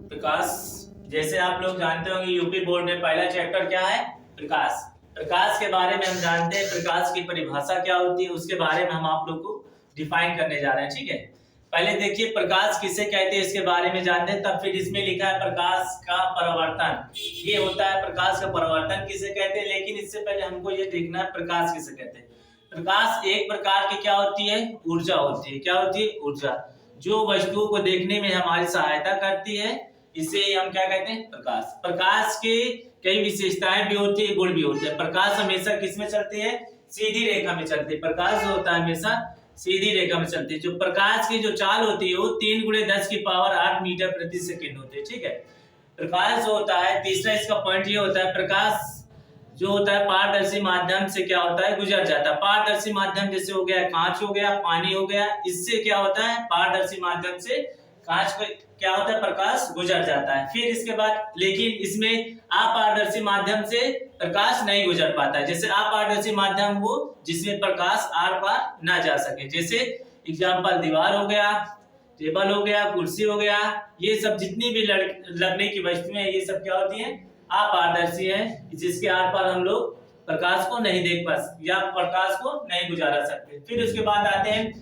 प्रकाश, जैसे आप लोग जानते होंगे यूपी बोर्ड में पहला चैप्टर क्या है? प्रकाश। प्रकाश के बारे में हम जानते हैं, प्रकाश की परिभाषा क्या होती है उसके बारे में हम आप लोग को डिफाइन करने जा रहे हैं। ठीक है, पहले देखिए प्रकाश किसे कहते हैं इसके बारे में जानते हैं, तब फिर इसमें लिखा है प्रकाश का परावर्तन। ये होता है प्रकाश का परावर्तन किसे कहते हैं, लेकिन इससे पहले हमको ये देखना है प्रकाश किसे कहते हैं। प्रकाश एक प्रकार की क्या होती है? ऊर्जा होती है। क्या होती है? ऊर्जा, जो वस्तुओं को देखने में हमारी सहायता करती है, इसे हम क्या कहते हैं? प्रकाश। प्रकाश के कई विशेषताएं भी होती है, गुण भी होते हैं। प्रकाश हमेशा किस में चलती है? सीधी रेखा में चलती है। प्रकाश जो होता है हमेशा सीधी रेखा में चलती है। जो प्रकाश की जो चाल होती है वो 3×10⁸ मीटर प्रति सेकेंड होती है। ठीक है, प्रकाश जो होता है, तीसरा इसका पॉइंट ये होता है, प्रकाश जो होता है पारदर्शी माध्यम से क्या होता है? गुजर जाता है। पारदर्शी माध्यम जैसे हो गया कांच हो गया, पानी हो गया, इससे क्या होता है? पारदर्शी माध्यम से कांच को क्या होता है? प्रकाश गुजर जाता है। फिर इसके बाद लेकिन इसमें अपारदर्शी माध्यम से प्रकाश नहीं गुजर पाता है। जैसे अपारदर्शी माध्यम वो जिसमें प्रकाश आर पार ना जा सके, जैसे एग्जाम्पल दीवार हो गया, टेबल हो गया, कुर्सी हो गया, ये सब जितनी भी लगने की वस्तुएं हैं ये सब क्या होती हैं? अपारदर्शी है, जिसके आर पार हम लोग प्रकाश को नहीं देख पा या प्रकाश को नहीं गुजारा सकते। फिर उसके बाद आते हैं,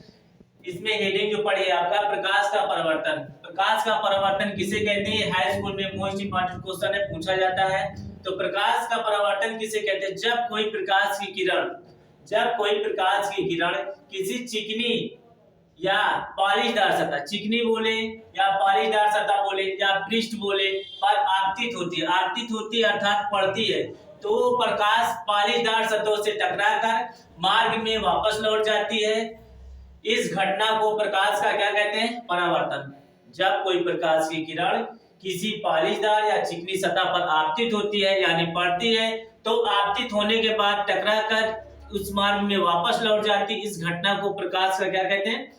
इसमें हेडिंग जो पड़ी है आपका प्रकाश का परावर्तन। प्रकाश का परावर्तन किसे कहते हैं? हाई स्कूल में मोस्ट इंपॉर्टेंट क्वेश्चन है, पूछा जाता है। तो प्रकाश का परावर्तन किसे कहते हैं? जब कोई प्रकाश की किरण किसी चिकनी या पॉलिशदार सतह, चिकनी बोले या पॉलिशदार सतह बोले या पृष्ठ बोले, पर आपतित होती है अर्थात पड़ती है, तो प्रकाश पॉलिशदार सतहों से टकराकर मार्ग में वापस लौट जाती है। इस घटना को प्रकाश का क्या कहते हैं? परावर्तन। जब कोई प्रकाश की किरण किसी पॉलिशदार या चिकनी सतह पर आपतित होती है यानी पड़ती है, तो आपतित होने के बाद टकराकर उस मार्ग में वापस लौट जाती, इस घटना को प्रकाश का क्या कहते हैं?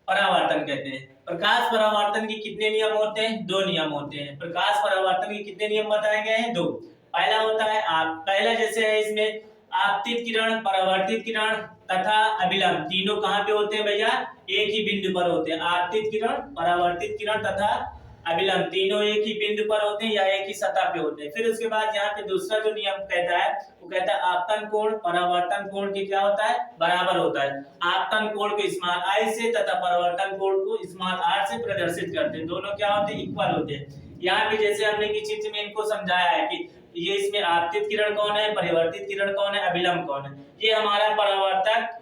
परावर्तन कहते हैं। प्रकाश परावर्तन के कितने नियम होते हैं? 2 नियम होते हैं। प्रकाश परावर्तन के कितने नियम बताए गए हैं? 2। पहला होता है पहला जैसे है इसमें आपतित किरण, परावर्तित किरण तथा अभिलंब, तीनों कहाँ पे होते हैं भैया? एक ही बिंदु पर होते हैं। आपतित किरण, परावर्तित किरण तथा अभिलंब तीनों एक ही बिंदु पर होते हैं या एक ही सतह पे होते हैं। फिर उसके बाद यहाँ पे दूसरा जो नियम कहता है वो कहता है आपतन कोण परावर्तन कोण की क्या होता है? बराबर होता है। आपतन कोण को स्मॉल आई से तथा परावर्तन कोण को स्मॉल आर से प्रदर्शित करते हैं। दोनों क्या होते हैं? इक्वल होते हैं। यहाँ पे जैसे हमने किसी चीज में इनको समझाया है कि ये इसमें आपतित किरण कौन है, परिवर्तित किरण कौन है, अभिलंब कौन है। ये हमारा परावर्तक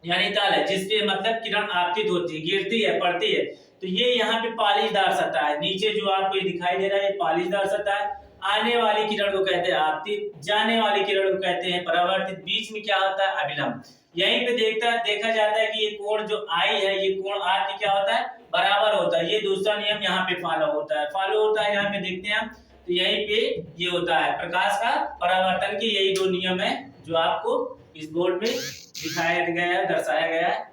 यानी तल है, जिसपे मतलब किरण आपतित होती है, गिरती है, पड़ती है। तो ये यहाँ पे पॉलिशदार सतह है, नीचे जो आपको दिखाई दे रहा है पॉलिशदार सतह है। आने वाली किरण को कहते हैं आपतित, जाने वाली किरण को कहते हैं परावर्तित। बीच में क्या होता है? अभिलंब। यहीं पे देखा जाता है कि ये कोण जो आई है, ये कोण आर की क्या होता है? बराबर होता है। ये दूसरा नियम यहाँ पे फॉलो होता है। यहाँ पे देखते हैं हम, तो यहीं पे ये होता है प्रकाश का परावर्तन के यही 2 नियम है जो आपको इस बोर्ड में दिखाया गया है, दर्शाया गया है।